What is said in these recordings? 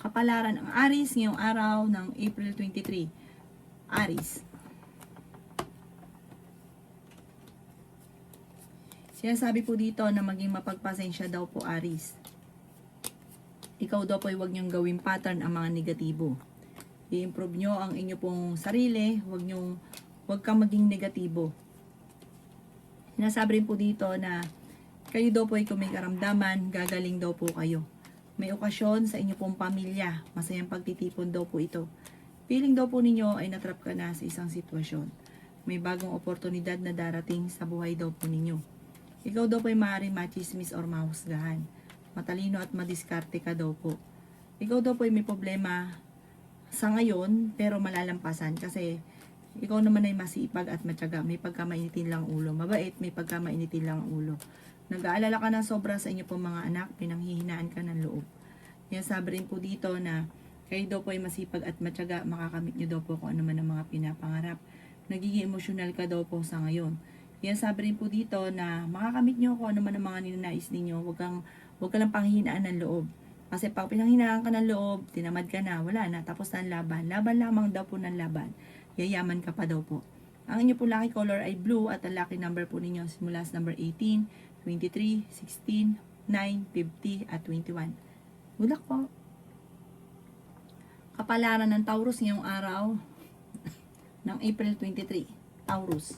Kapalaran ng Aries ngayong araw ng April 23. Aries. Sinasabi po dito na maging mapagpasensya daw po Aries. Ikaw daw po ay huwag niyong gawing pattern ang mga negatibo. I-improve nyo ang inyo pong sarili, huwag kang maging negatibo. Sinasabi rin po dito na kayo daw po ay kung may karamdaman, gagaling daw po kayo. May okasyon sa inyo pong pamilya, masayang pagtitipon daw po ito. Feeling daw po ninyo ay natrap ka na sa isang sitwasyon. May bagong oportunidad na darating sa buhay daw po ninyo. Ikaw daw po ay maaaring machismis or mahusgahan. Matalino at madiskarte ka daw po. Ikaw daw po ay may problema sa ngayon pero malalampasan kasi ikaw naman ay masipag at matyaga. May pagkamainitin lang ulo. Mabait, may pagkamainitin lang ulo. Nag-aalala ka ng sobra sa inyo pong mga anak, pinanghihinaan ka ng loob. Yan sabi rin po dito na kayo daw po ay masipag at matyaga, makakamit nyo daw po kung ano man ang mga pinapangarap. Nagiging emosyonal ka daw po sa ngayon. Yan sabi rin po dito na makakamit nyo kung ano man ang mga ninanais ninyo, huwag ka lang panghihinaan ng loob. Kasi pag pinanghinaan ka ng loob, tinamad ka na, wala na, tapos na ang laban. Laban lamang daw po ng laban. Yayaman ka pa daw po. Ang inyo po lucky color ay blue at ang lucky number po ninyo simula sa number 18, 23, 16, 9, 50 at 21. Good luck po. Kapalaran ng Taurus ngayong araw ng April 23. Taurus.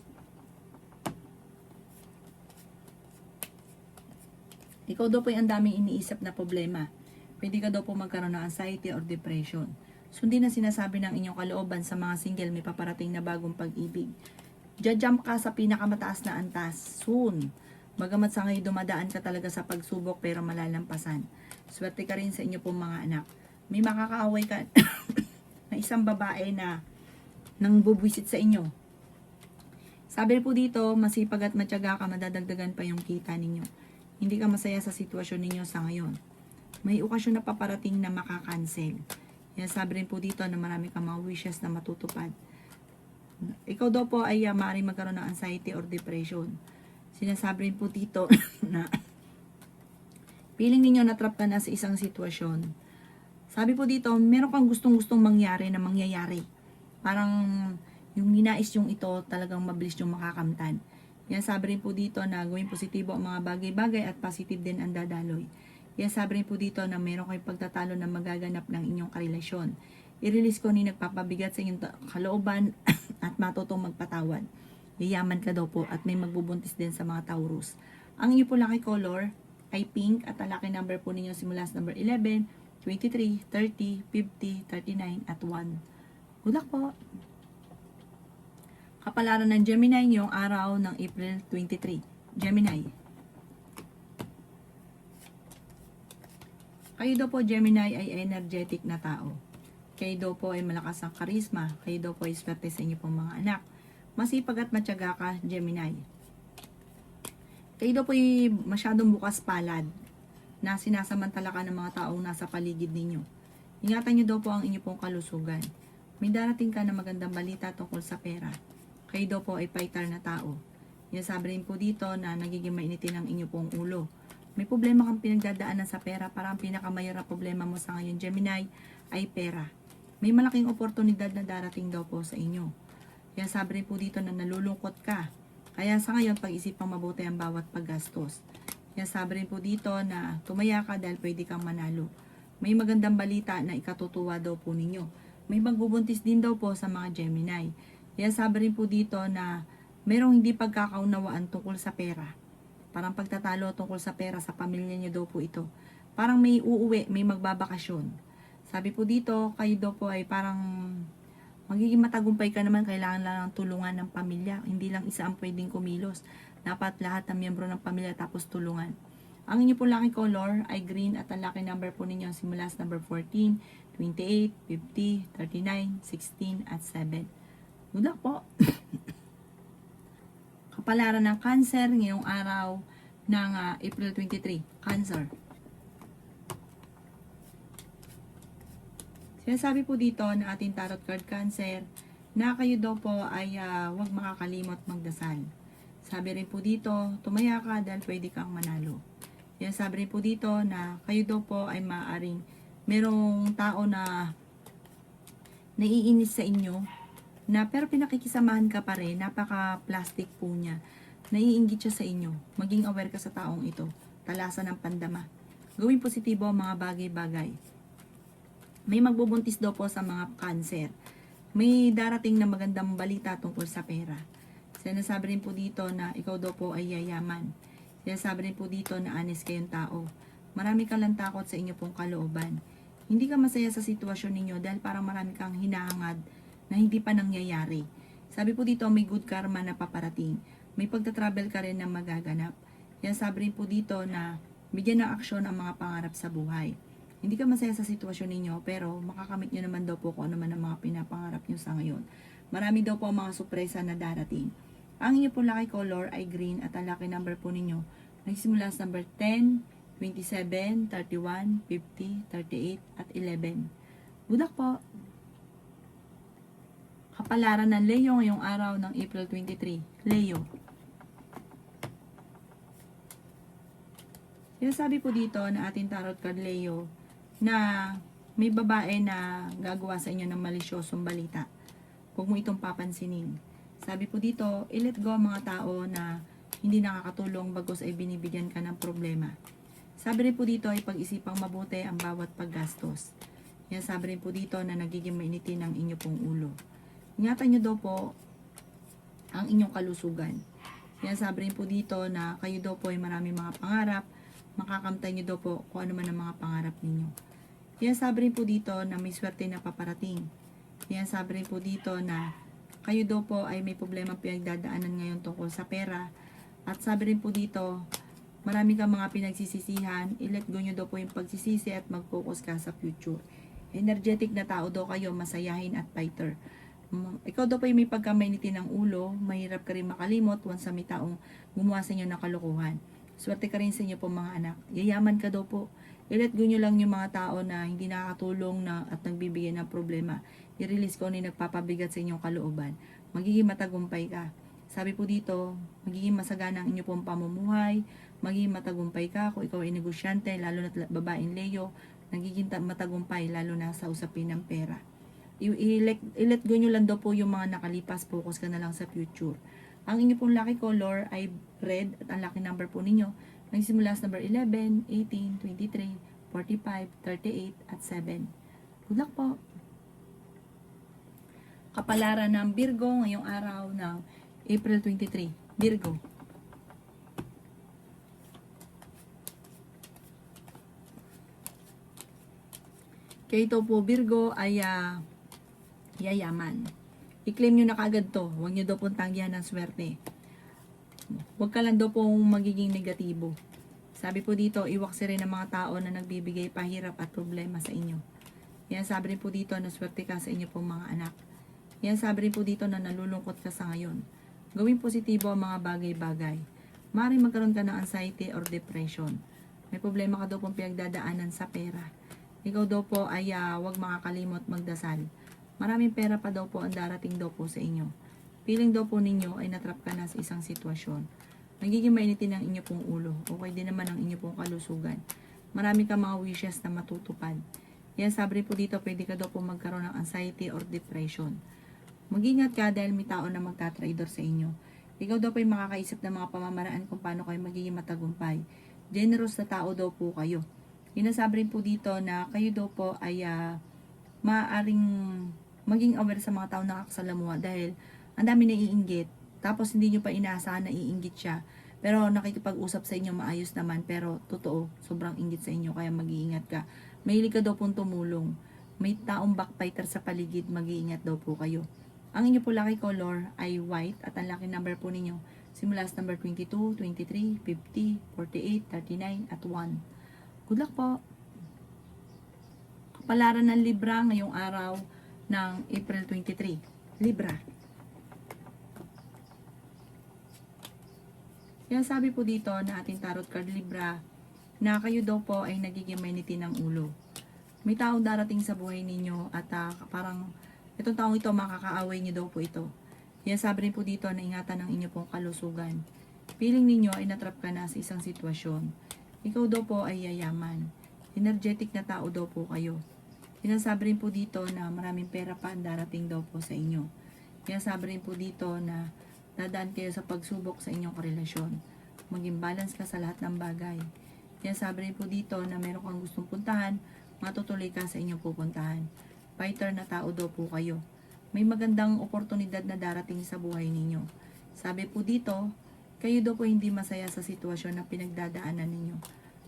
Ikaw daw po ay ang daming iniisip na problema. Pwede ka daw po magkaroon ng anxiety or depression. Sundin na sinasabi ng inyong kalooban sa mga single may paparating na bagong pag-ibig. Jump ka sa pinakamataas na antas. Soon. Bagamat sa ngayon dumadaan ka talaga sa pagsubok pero malalampasan. Swerte ka rin sa inyo pong mga anak. May makakaaway ka na isang babae na nang bubwisit sa inyo. Sabi po dito, masipag at matyaga ka, madadagdagan pa yung kita ninyo. Hindi ka masaya sa sitwasyon ninyo sa ngayon. May okasyon na paparating na makakancel. Yan sabi rin po dito na marami kang mga wishes na matutupad. Ikaw daw po ay maaaring magkaroon ng anxiety or depression. Sinasabi rin po dito na feeling ninyo natrap ka na sa isang sitwasyon. Sabi po dito, meron kang gustong-gustong mangyari na mangyayari. Parang yung ninais yung ito talagang mabilis yung makakamtan. Yan sabi rin po dito na gawing positibo ang mga bagay-bagay at positive din ang dadaloy. Yan sabi rin po dito na meron kayong pagtatalo na magaganap ng inyong karelasyon. I-release ko ni nagpapabigat sa inyong kalooban at matutong magpatawad. Yayaman ka daw po at may magbubuntis din sa mga Taurus. Ang inyo po lucky color ay pink at ang lucky number po ninyo simula sa number 11, 23, 30, 50, 39 at 1. Good luck po! Kapalaran ng Gemini ngayong araw ng April 23. Gemini. Kayo daw po Gemini ay energetic na tao. Kayo daw po ay malakas ang karisma. Kayo daw po ay swerte sa inyo pong mga anak. Masipag at matyaga ka, Gemini. Kayo daw po ay masyadong bukas palad na sinasamantala ka ng mga taong nasa paligid ninyo. Ingatan nyo daw po ang inyo pong kalusugan. May darating ka na magandang balita tungkol sa pera. Kayo daw po ay fighter na tao. Yan sabi rin po dito na nagiging mainitin ang inyo pong ulo. May problema kang pinagdadaanan sa pera, para ang pinakamayar na problema mo sa ngayon, Gemini, ay pera. May malaking oportunidad na darating daw po sa inyo. Yan sabi rin po dito na nalulungkot ka. Kaya sa ngayon, pag-isipang mabuti ang bawat paggastos. Yan sabi rin po dito na tumaya ka dahil pwede kang manalo. May magandang balita na ikatutuwa daw po ninyo. May magbubuntis din daw po sa mga Gemini. Yan sabi rin po dito na merong hindi pagkakaunawaan tungkol sa pera. Parang pagtatalo tungkol sa pera sa pamilya niyo daw po ito. Parang may uuwi, may magbabakasyon. Sabi po dito, kayo daw po ay parang magiging matagumpay ka naman, kailangan lang ng tulungan ng pamilya. Hindi lang isa ang pwedeng kumilos. Dapat lahat ng miyembro ng pamilya tapos tulungan. Ang inyo po lucky color ay green at ang lucky number po ninyo simula sa number 14, 28, 50, 39, 16 at 7. Good luck po! Kapalaran ng Cancer ngayong araw ng April 23. Cancer. Sinasabi po dito na ating tarot card Cancer na kayo daw po ay huwag makakalimot magdasal. Sabi rin po dito, tumaya ka dahil pwede kang manalo. Yan sabi rin po dito na kayo daw po ay maaaring Merong tao na naiinis sa inyo, na pero pinakikisamahan ka pa rin, napaka-plastic po niya. Naiinggit siya sa inyo. Maging aware ka sa taong ito. Talasan ng pandama. Gawing positibo ang mga bagay-bagay. May magbubuntis daw po sa mga cancer. May darating na magandang balita tungkol sa pera. Sinasabi rin po dito na ikaw daw po ay yayaman. Sinasabi rin po dito na honest kayong tao. Marami ka lang takot sa inyo pong kalooban. Hindi ka masaya sa sitwasyon ninyo dahil parang marami kang hinahangad na hindi pa nangyayari. Sabi po dito may good karma na paparating. May pagta-travel ka rin na magaganap. Kaya sabi rin po dito na bigyan ng aksyon ang mga pangarap sa buhay. Hindi ka masaya sa sitwasyon ninyo pero makakamit nyo naman daw po kung ano man ang mga pinapangarap nyo sa ngayon. Marami daw po ang mga sorpresa na darating. Ang inyo po lucky color ay green at ang lucky number po ninyo nagsimula sa number 10, 27, 31, 50, 38, at 11. Good luck po! Kapalaran ng Leo ngayong araw ng April 23. Leo. Sinasabi po dito na ating tarot card Leo na may babae na gagawa sa inyo ng malisyosong balita. Huwag mo itong papansinin. Sabi po dito, i-let go ang mga tao na hindi nakakatulong bagos ay binibigyan ka ng problema. Sabi rin po dito ay pag-isipang mabuti ang bawat paggastos. Yan sabi rin po dito na nagiging mainitin ang inyo pong ulo. Ingatan nyo daw po ang inyong kalusugan. Yan sabi rin po dito na kayo daw po ay maraming mga pangarap, makakamtay nyo daw po kung ano man ang mga pangarap ninyo. Yan sabi rin po dito na may swerte na paparating. Yan sabi rin po dito na kayo daw po ay may problema pinagdadaanan ngayon tungkol sa pera. At sabi rin po dito, marami kang mga pinagsisisihan, i-let go nyo daw po yung pagsisisi at mag-focus ka sa future. Energetic na tao daw kayo, masayahin at fighter. Ikaw daw po yung may pagkamainitin ng ulo, mahirap ka rin makalimot once sa may taong gumawa sa inyo ng kalokohan. Swerte ka rin sa inyo po mga anak. Yayaman ka daw po. I-let go nyo lang yung mga tao na hindi nakakatulong na at nagbibigay ng problema. I-release ko na nagpapabigat sa inyong kalooban. Magiging matagumpay ka. Sabi po dito, magiging masagana ang inyo pong pamumuhay, magiging matagumpay ka kung ikaw ay negosyante, lalo na babaeng Leo, nagiging matagumpay lalo na sa usapin ng pera. I-let go nyo lang daw po yung mga nakalipas, focus ka na lang sa future. Ang inyo pong lucky color ay red at ang lucky number po ninyo nagsimula sa number 11, 18, 23, 45, 38, at 7. Good luck po! Kapalaran ng Virgo ngayong araw ng April 23. Virgo. Kaya ito po Virgo ay yayaman. I-claim nyo na kagad to. Huwag nyo daw pong tanggihan ng swerte. Huwag ka lang daw pong magiging negatibo. Sabi po dito, iwaksi rin ng mga tao na nagbibigay pahirap at problema sa inyo. Yan sabi rin po dito na swerte ka sa inyo pong mga anak. Yan sabi rin po dito na nalulungkot ka sa ngayon. Gawing positibo ang mga bagay-bagay. Maaaring magkaroon ka ng anxiety or depression. May problema ka daw pong pinagdadaanan sa pera. Ikaw daw po ay huwag makakalimot magdasal. Maraming pera pa daw po ang darating daw po sa inyo. Feeling daw po ninyo ay natrap ka na sa isang sitwasyon. Nagiging mainitin ang inyo pong ulo. Okay din naman ang inyo pong kalusugan. Marami ka mga wishes na matutupad. Yan sabi rin po dito, pwede ka daw po magkaroon ng anxiety or depression. Mag-ingat ka dahil may tao na magtatraidor sa inyo. Ikaw daw po ay makakaisip ng mga pamamaraan kung paano kayo magiging matagumpay. Generous na tao daw po kayo. Inasabi rin po dito na kayo daw po ay maaaring maging aware sa mga tao na nakakasalamuha dahil ang dami naiinggit. Tapos hindi nyo pa inaasahan na iinggit siya. Pero nakikipag-usap sa inyo maayos naman. Pero totoo, sobrang inggit sa inyo kaya mag-iingat ka. Mahilig ka daw pong tumulong. May taong backbiter sa paligid, mag-iingat daw po kayo. Ang inyo po lucky color ay white at ang lucky number po ninyo simula sa number 22, 23, 50, 48, 39, at 1. Good luck po! Kapalaran ng Libra ngayong araw ng April 23. Libra. Kaya sabi po dito na ating tarot card Libra na kayo daw po ay nagiging mainitin ng ulo. May tao darating sa buhay ninyo at parang itong taong ito makakaaway niyo daw po ito. Kaya sabi rin po dito na ingatan ng inyo pong kalusugan. Feeling ninyo ay natrap ka na sa isang sitwasyon. Ikaw daw po ay yayaman. Energetic na tao daw po kayo. Sinasabi rin po dito na maraming pera pa ang darating daw po sa inyo. Sinasabi rin po dito na dadaan kayo sa pagsubok sa inyong karelasyon. Maging balance ka sa lahat ng bagay. Sinasabi rin po dito na meron kang gustong puntahan, matutuloy ka sa inyong pupuntahan. Fighter na tao daw po kayo. May magandang oportunidad na darating sa buhay ninyo. Sabi po dito, kayo daw po hindi masaya sa sitwasyon na pinagdadaanan ninyo.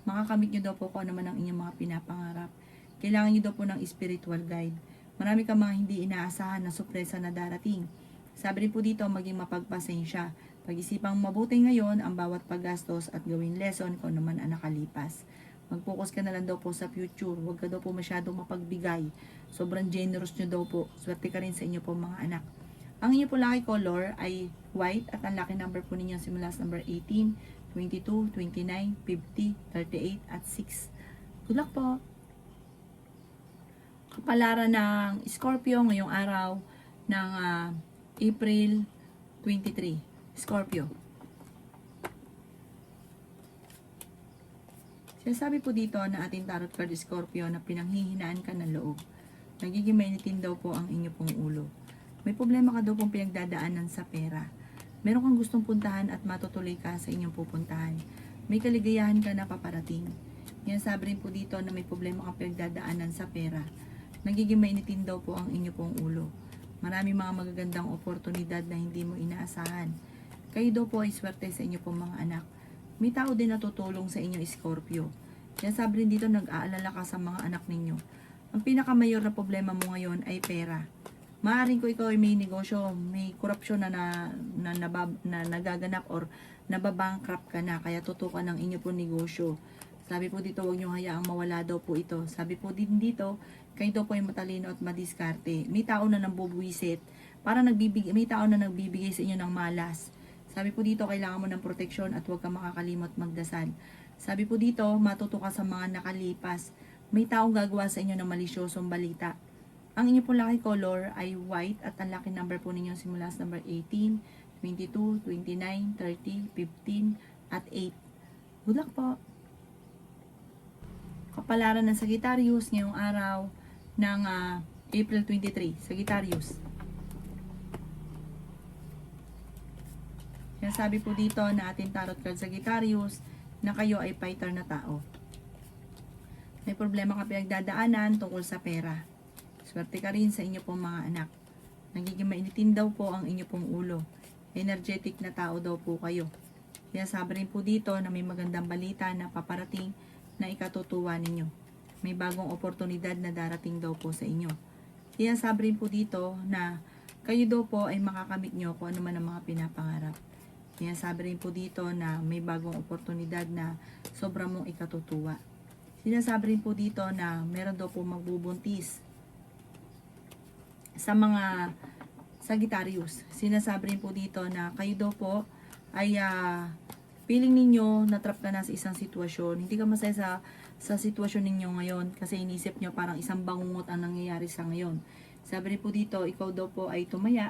Makakamit nyo daw po kung ano man ang inyong mga pinapangarap. Kailangan nyo daw po ng spiritual guide. Marami ka mga hindi inaasahan na sorpresa na darating. Sabi rin po dito, maging mapagpasensya. Pag-isipang mabuti ngayon ang bawat paggastos at gawin lesson kung naman ang nakalipas. Mag-focus ka na lang daw po sa future. Huwag ka daw po masyadong mapagbigay. Sobrang generous nyo daw po. Swerte ka rin sa inyo po mga anak. Ang inyo po lucky color ay white at ang lucky number po ninyo simula sa number 18, 22, 29, 50, 38 at 6. Good luck po! Kapalaran ng Scorpio ngayong araw ng April 23. Scorpio. Sinasabi po dito na ating tarot card Scorpio na pinanghihinaan ka ng loob. Nagiging mainitin daw po ang inyo pong ulo. May problema ka daw pong pinagdadaanan sa pera. Meron kang gustong puntahan at matutuloy ka sa inyong pupuntahan. May kaligayahan ka na paparating. Yan sabi rin po dito na may problema kang pinagdadaanan sa pera. Nagiging mainitin daw po ang inyo pong ulo. Marami mga magagandang oportunidad na hindi mo inaasahan. Kayo daw po ay swerte sa inyo pong mga anak. May tao din na tutulong sa inyo Scorpio. Yan sabi rin dito nag-aalala ka sa mga anak ninyo. Ang pinakamayor na problema mo ngayon ay pera. Maaring ko ikaw ay may negosyo, may korupsyon na nagaganap or nababankrupt ka na, kaya tutukan ng inyo po negosyo. Sabi po dito, huwag nyo hayaang mawala daw po ito. Sabi po din dito, kayo daw po ay matalino at madiskarte. May tao na nambubuwisit, may tao na nagbibigay sa inyo ng malas. Sabi po dito, kailangan mo ng proteksyon at huwag kang makakalimot magdasal. Sabi po dito, matuto ka sa mga nakalipas. May taong gagawa sa inyo ng malisyosong balita. Ang inyo pong lucky color ay white at ang lucky number po ninyo simula sa number 18, 22, 29, 30, 15, at 8. Good luck po! Kapalaran ng Sagittarius ngayong araw ng April 23. Sagittarius. Sinasabi po dito na ating tarot card Sagittarius na kayo ay fighter na tao. May problema ka pinagdadaanan tungkol sa pera. Swerte ka rin sa inyo pong mga anak. Nagiging mainitin daw po ang inyo pong ulo. Energetic na tao daw po kayo. Sinasabi rin po dito na may magandang balita na paparating na ikatutuwa ninyo. May bagong oportunidad na darating daw po sa inyo. Sinasabi rin po dito na kayo daw po ay makakamit nyo kung ano man ang mga pinapangarap. Sinasabi rin po dito na may bagong oportunidad na sobrang mong ikatutuwa. Sinasabi rin po dito na meron daw po magbubuntis sa mga Sagittarius. Sinasabi rin po dito na kayo daw po ay feeling ninyo na-trap ka na sa isang sitwasyon. Hindi ka masaya sa sitwasyon ninyo ngayon kasi inisip nyo parang isang bangungot ang nangyayari sa ngayon. Sabi rin po dito, ikaw daw po ay tumaya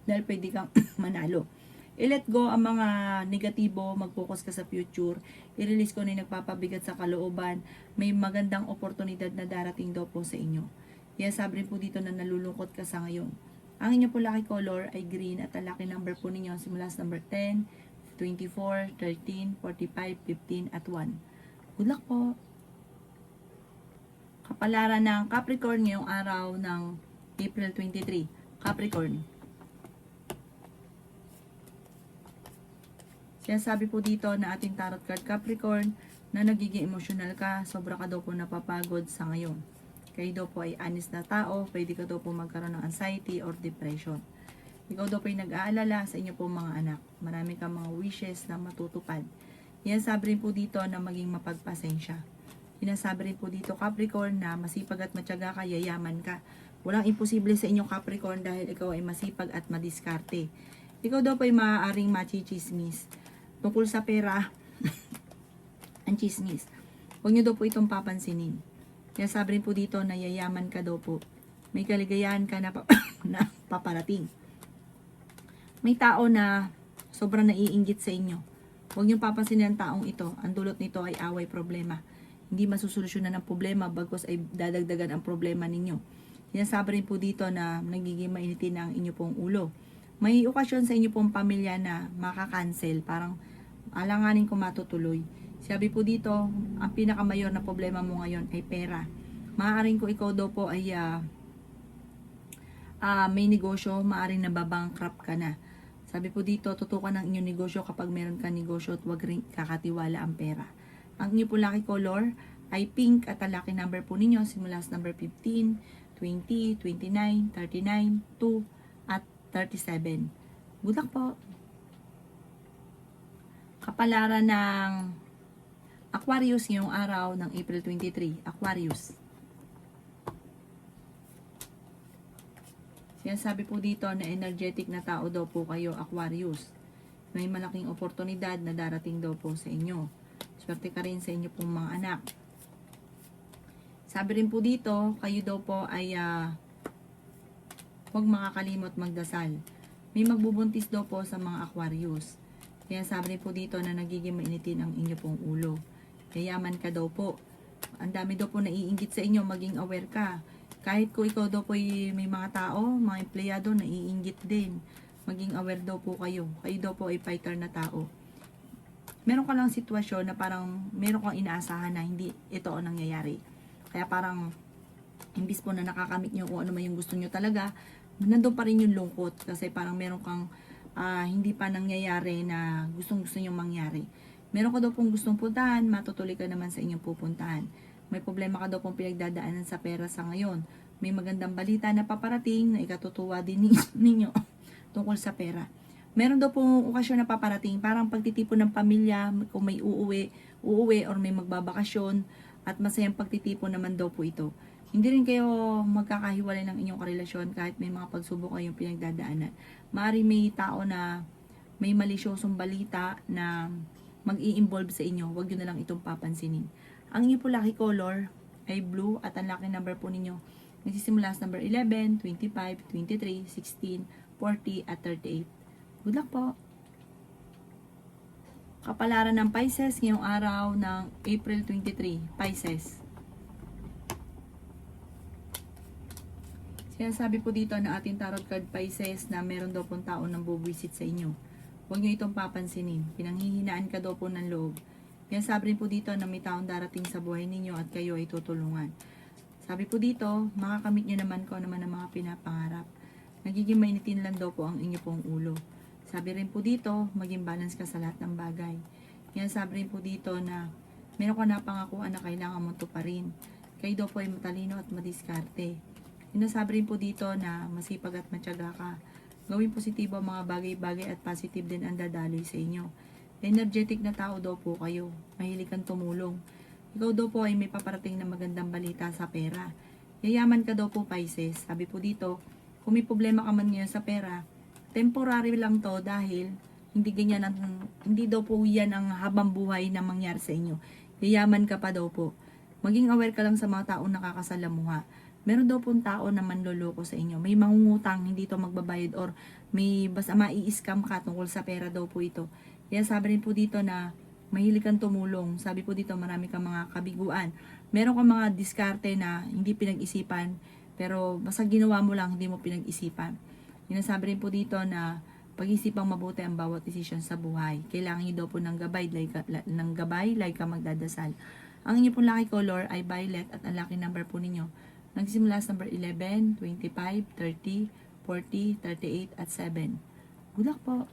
dahil pwede kang manalo. I-let go ang mga negatibo, mag-focus ka sa future. I-release ko na yung nagpapabigat sa kalooban. May magandang oportunidad na darating daw po sa inyo. Kaya sabi rin po dito na nalulungkot ka sa ngayon. Ang inyo po lucky color ay green at ang lucky number po ninyo simula sa number 10, 24, 13, 45, 15 at 1. Good luck po! Kapalaran ng Capricorn ngayong araw ng April 23. Capricorn. Sinasabi po dito na ating tarot card Capricorn na nagiging emotional ka, sobra ka daw po napapagod sa ngayon. Kayo daw po ay honest na tao, pwede ka daw po magkaroon ng anxiety or depression. Ikaw daw po ay nag-aalala sa inyo po mga anak. Marami kang mga wishes na matutupad. Yan sabi rin po dito na maging mapagpasensya. Sinasabi rin po dito Capricorn na masipag at matyaga ka, yayaman ka. Walang imposible sa inyong Capricorn dahil ikaw ay masipag at madiskarte. Ikaw daw po ay maaaring machichismis. Tungkol sa pera, ang chismis. Huwag nyo daw po itong papansinin. Kaya sabi rin po dito na yayaman ka daw po. May kaligayahan ka na, na paparating. May tao na sobrang naiinggit sa inyo. Huwag niyong papansinin ang taong ito. Ang dulot nito ay away problema. hindi masusolusyonan ng problema bagkus ay dadagdagan ang problema ninyo. Sinasabi rin po dito na nagiging mainitin na ang inyo pong ulo. May okasyon sa inyo pong pamilya na makakancel, parang alanganin kung matutuloy. Sabi po dito, ang pinakamayor na problema mo ngayon ay pera. Maaaring kung ikaw daw po ay may negosyo, maaaring nababankrupt ka na. Sabi po dito, tutukan ng inyong negosyo kapag meron ka negosyo at huwag rin kakatiwala ang pera. Ang inyo po lucky color ay pink at ang lucky number po ninyo simula sa number 15, 20, 29, 39, 2 at 37. Good luck po! Kapalaran ng Aquarius ngayong araw ng April 23. Aquarius. Sinasabi po dito na energetic na tao daw po kayo, Aquarius. May malaking oportunidad na darating daw po sa inyo. Swerte ka rin sa inyo pong mga anak. Sabi rin po dito, kayo daw po ay huwag makakalimot magdasal. May magbubuntis daw po sa mga Aquarius. Kaya sabi rin po dito na nagiging mainitin ang inyo pong ulo. Yayaman ka daw po. Ang dami daw po naiinggit sa inyo, maging aware ka. Kahit kung ikaw daw po may mga tao, mga empleyado, naiinggit din. Maging aware daw po kayo. Kayo daw po ay fighter na tao. Meron ka lang sitwasyon na parang meron kang inaasahan na hindi ito ang nangyayari. Kaya parang imbis po na nakakamit nyo kung ano man yung gusto nyo talaga, nandun pa rin yung lungkot. Kasi parang meron kang hindi pa nangyayari na gustong-gusto nyo mangyari. Meron ka daw pong gustong puntahan, matutuloy ka naman sa inyong pupuntahan. May problema ka daw pong pinagdadaanan sa pera sa ngayon. May magandang balita na paparating na ikatutuwa din ninyo tungkol sa pera. Meron daw pong okasyon na paparating, parang pagtitipon ng pamilya, kung may uuwi or may magbabakasyon, at masayang pagtitipon naman daw po ito. Hindi rin kayo magkakahiwalay ng inyong karelasyon kahit may mga pagsubok kayong pinagdadaanan. Maaaring may tao na may malisyosong balita na mag-i-involve sa inyo, huwag nyo na lang itong papansinin. Ang inyo po lucky color ay blue at ang lucky number po ninyo nagsisimula sa number 11, 25, 23, 16, 40 at 38. Good luck po! Kapalaran ng Pisces ngayong araw ng April 23. Pisces. Sinasabi po dito na ating tarot card Pisces na meron daw pong tao nang bubuwisit sa inyo. Huwag nyo itong papansinin. Pinanghihinaan ka daw po ng loob. Yan sabi rin po dito na may taong darating sa buhay ninyo at kayo ay tutulungan. Sabi po dito, makakamit nyo naman kung naman ang mga pinapangarap. Nagiging mainitin lang daw po ang inyo pong ulo. Sabi rin po dito, maging balance ka sa lahat ng bagay. Yan sabi rin po dito na meron ka na pangakuan na kailangan mo tuparin. Kayo daw po ay matalino at madiskarte. Sinasabi rin po dito na masipag at matyaga ka. Gawin positibo ang mga bagay-bagay at positive din ang dadaloy sa inyo. Energetic na tao daw po kayo. Mahilig kang tumulong. Ikaw daw po ay may paparating na magandang balita sa pera. Yayaman ka daw po, Pisces. Sabi po dito, kung may problema ka man ngayon sa pera, temporary lang to dahil hindi daw po yan ang habang buhay na mangyari sa inyo. Yayaman ka pa daw po. Maging aware ka lang sa mga taong nakakasalamuha. Meron daw pong tao na manloloko sa inyo. May mangungutang, hindi to magbabayad or may basta mai-scam ka tungkol sa pera daw po ito. Kaya sabi rin po dito na mahilig kang tumulong. Sabi po dito marami kang mga kabiguan. Meron kang mga diskarte na hindi pinag-isipan pero basta ginawa mo lang hindi mo pinag-isipan. Sinasabi rin po dito na pag-isipang mabuti ang bawat desisyon sa buhay. Kailangan niyo daw po ng gabay like ka magdadasal. Ang inyo pong lucky color ay violet at ang lucky number po ninyo nagsisimula sa number 11, 25, 30, 40, 38 at 7. Good luck po!